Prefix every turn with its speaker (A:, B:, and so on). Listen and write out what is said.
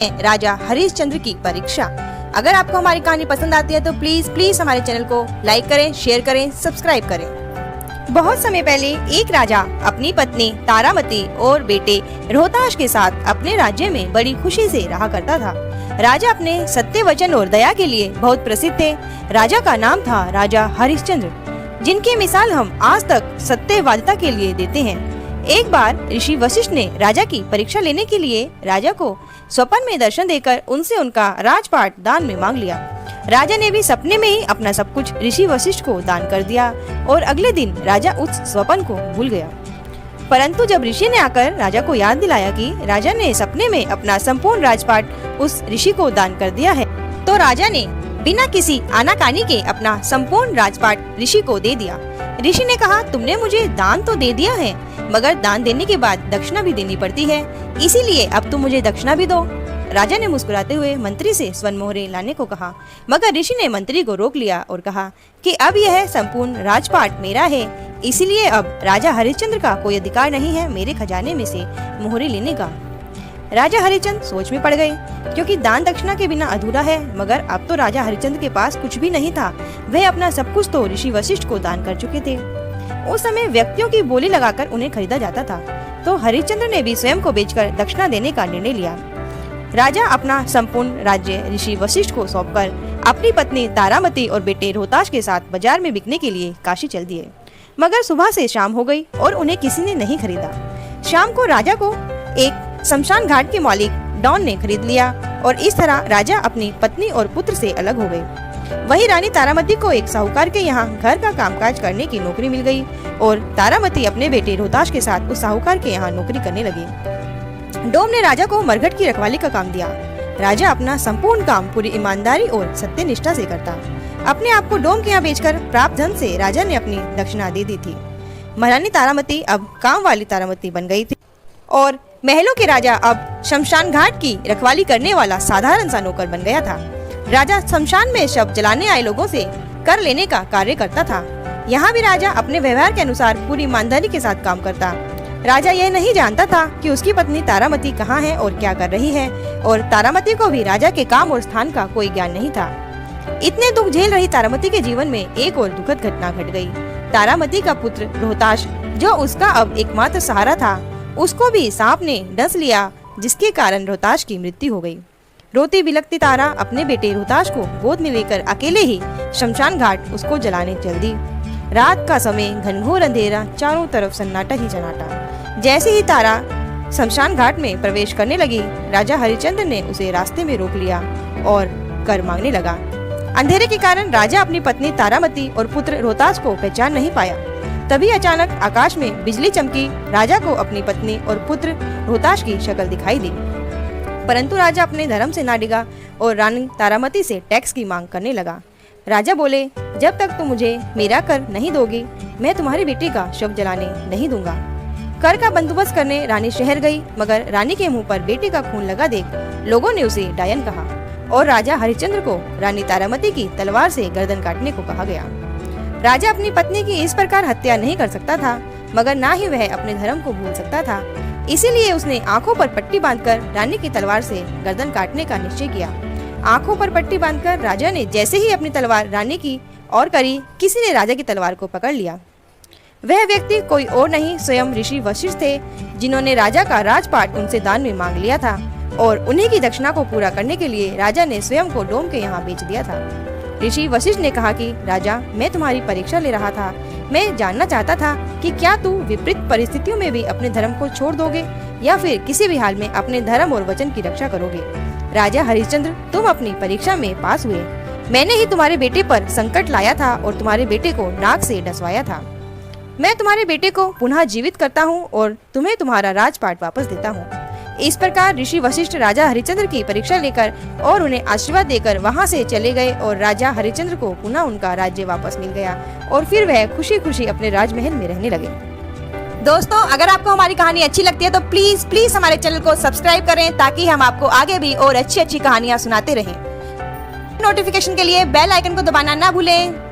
A: राजा हरिश्चंद्र की परीक्षा। अगर आपको हमारी कहानी पसंद आती है तो प्लीज हमारे चैनल को लाइक करें, शेयर करें, सब्सक्राइब करें। बहुत समय पहले एक राजा अपनी पत्नी तारामती और बेटे रोहताश के साथ अपने राज्य में बड़ी खुशी से रहा करता था। राजा अपने सत्य वचन और दया के लिए बहुत प्रसिद्ध थे। राजा का नाम था राजा हरिश्चंद्र, जिनकी मिसाल हम आज तक सत्यवादिता के लिए देते हैं। एक बार ऋषि वशिष्ठ ने राजा की परीक्षा लेने के लिए राजा को स्वप्न में दर्शन देकर उनसे उनका राजपाट दान में मांग लिया। राजा ने भी सपने में ही अपना सब कुछ ऋषि वशिष्ठ को दान कर दिया और अगले दिन राजा उस स्वप्न को भूल गया। परंतु जब ऋषि ने आकर राजा को याद दिलाया कि राजा ने सपने में अपना संपूर्ण राजपाट उस ऋषि को दान कर दिया है, तो राजा ने बिना किसी आनाकानी के अपना संपूर्ण राजपाट ऋषि को दे दिया। ऋषि ने कहा, तुमने मुझे दान तो दे दिया है, मगर दान देने के बाद दक्षिणा भी देनी पड़ती है, इसीलिए अब तुम मुझे दक्षिणा भी दो। राजा ने मुस्कुराते हुए मंत्री से स्वर्ण मोहरे लाने को कहा, मगर ऋषि ने मंत्री को रोक लिया और कहा कि अब यह संपूर्ण राजपाट मेरा है, इसीलिए अब राजा हरिश्चंद्र का कोई अधिकार नहीं है मेरे खजाने में से मोहरे लेने का। राजा हरिश्चंद्र सोच में पड़ गए, क्योंकि दान दक्षिणा के बिना अधूरा है। मगर अब तो राजा हरिश्चंद्र के पास कुछ भी नहीं था, वह अपना सब कुछ तो ऋषि वशिष्ठ को दान कर चुके थे। उस समय व्यक्तियों की बोली लगाकर उन्हें खरीदा जाता था, तो हरिश्चंद्र ने भी स्वयं को बेचकर दक्षिणा देने का निर्णय लिया। राजा अपना संपूर्ण राज्य ऋषि वशिष्ठ को सौंपकर अपनी पत्नी तारामती और बेटे रोहताश के साथ बाजार में बिकने के लिए काशी चल दिए। मगर सुबह से शाम हो गई और उन्हें किसी ने नहीं खरीदा। शाम को राजा को एक शमशान घाट के मालिक डॉन ने खरीद लिया और इस तरह राजा अपनी पत्नी और पुत्र से अलग हो गए। वहीं रानी तारामती को एक साहूकार के यहाँ घर का कामकाज करने की नौकरी मिल गई और तारामती अपने बेटे रोहताश के साथ उस साहूकार के यहाँ नौकरी करने लगी। डोम ने राजा को मरघट की रखवाली का काम दिया। राजा अपना संपूर्ण काम पूरी ईमानदारी और सत्यनिष्ठा से करता। अपने आप को डोम के यहाँ बेचकर प्राप्त धन से राजा ने अपनी दक्षिणा दे दी थी। महारानी तारामती अब काम वाली तारामती बन गई थी और महलों के राजा अब शमशान घाट की रखवाली करने वाला साधारण सा नौकर बन गया था। राजा शमशान में शव जलाने आए लोगों से कर लेने का कार्य करता था। यहाँ भी राजा अपने व्यवहार के अनुसार पूरी ईमानदारी के साथ काम करता। राजा यह नहीं जानता था कि उसकी पत्नी तारामती कहाँ है और क्या कर रही है, और तारामती को भी राजा के काम और स्थान का कोई ज्ञान नहीं था। इतने दुख झेल रही तारामती के जीवन में एक और दुखद घटना घट गई। तारामती का पुत्र रोहताश, जो उसका अब एकमात्र सहारा था, उसको भी सांप ने डस लिया, जिसके कारण रोहताश की मृत्यु हो गई। रोती बिलखती तारा अपने बेटे रोहताश को गोद में लेकर अकेले ही शमशान घाट उसको जलाने चल दी। रात का समय, घनघोर अंधेरा, चारों तरफ सन्नाटा ही सन्नाटा। जैसे ही तारा शमशान घाट में प्रवेश करने लगी, राजा हरिश्चंद्र ने उसे रास्ते में रोक लिया और कर मांगने लगा। अंधेरे के कारण राजा अपनी पत्नी तारामती और पुत्र रोहताश को पहचान नहीं पाया। तभी अचानक आकाश में बिजली चमकी। राजा को अपनी पत्नी और पुत्र रोहताश की शक्ल दिखाई दी, परंतु राजा अपने धर्म से ना डिगा और रानी तारामती से टैक्स की मांग करने लगा। राजा बोले, जब तक तुम मुझे मेरा कर नहीं दोगी, मैं तुम्हारे बेटे का शव जलाने नहीं दूंगा। कर का बंदोबस्त करने रानी शहर गई, मगर रानी के मुंह पर बेटे का खून लगा देख लोगों ने उसे डायन कहा और राजा हरिश्चंद्र को रानी तारामती की तलवार से गर्दन काटने को कहा गया। राजा अपनी पत्नी की इस प्रकार हत्या नहीं कर सकता था, मगर ना ही वह अपने धर्म को भूल सकता था। इसीलिए उसने आंखों पर पट्टी बांधकर रानी की तलवार से गर्दन काटने का निश्चय किया। आंखों पर पट्टी बांधकर राजा ने जैसे ही अपनी तलवार रानी की ओर करी, किसी ने राजा की तलवार को पकड़ लिया। वह व्यक्ति कोई और नहीं, स्वयं ऋषि वशिष्ठ थे, जिन्होंने राजा का राजपाट उनसे दान में मांग लिया था और उन्हीं की दक्षिणा को पूरा करने के लिए राजा ने स्वयं को डोम के यहाँ बेच दिया था। ऋषि वशिष्ठ ने कहा कि राजा, मैं तुम्हारी परीक्षा ले रहा था। मैं जानना चाहता था कि क्या तू विपरीत परिस्थितियों में भी अपने धर्म को छोड़ दोगे या फिर किसी भी हाल में अपने धर्म और वचन की रक्षा करोगे। राजा हरिश्चंद्र, तुम अपनी परीक्षा में पास हुए। मैंने ही तुम्हारे बेटे पर संकट लाया था और तुम्हारे बेटे को नाक से डसवाया था। मैं तुम्हारे बेटे को पुनः जीवित करता हूँ और तुम्हें तुम्हारा राजपाट वापस देता हूँ। इस प्रकार ऋषि वशिष्ठ राजा हरिश्चंद्र की परीक्षा लेकर और उन्हें आशीर्वाद देकर वहां से चले गए और राजा हरिश्चंद्र को पुनः उनका राज्य वापस मिल गया और फिर वह खुशी खुशी अपने राजमहल में रहने लगे। दोस्तों, अगर आपको हमारी कहानी अच्छी लगती है तो प्लीज हमारे चैनल को सब्सक्राइब करें, ताकि हम आपको आगे भी और अच्छी कहानियाँ सुनाते रहें। नोटिफिकेशन के लिए बेल आइकन को दबाना ना भूलें।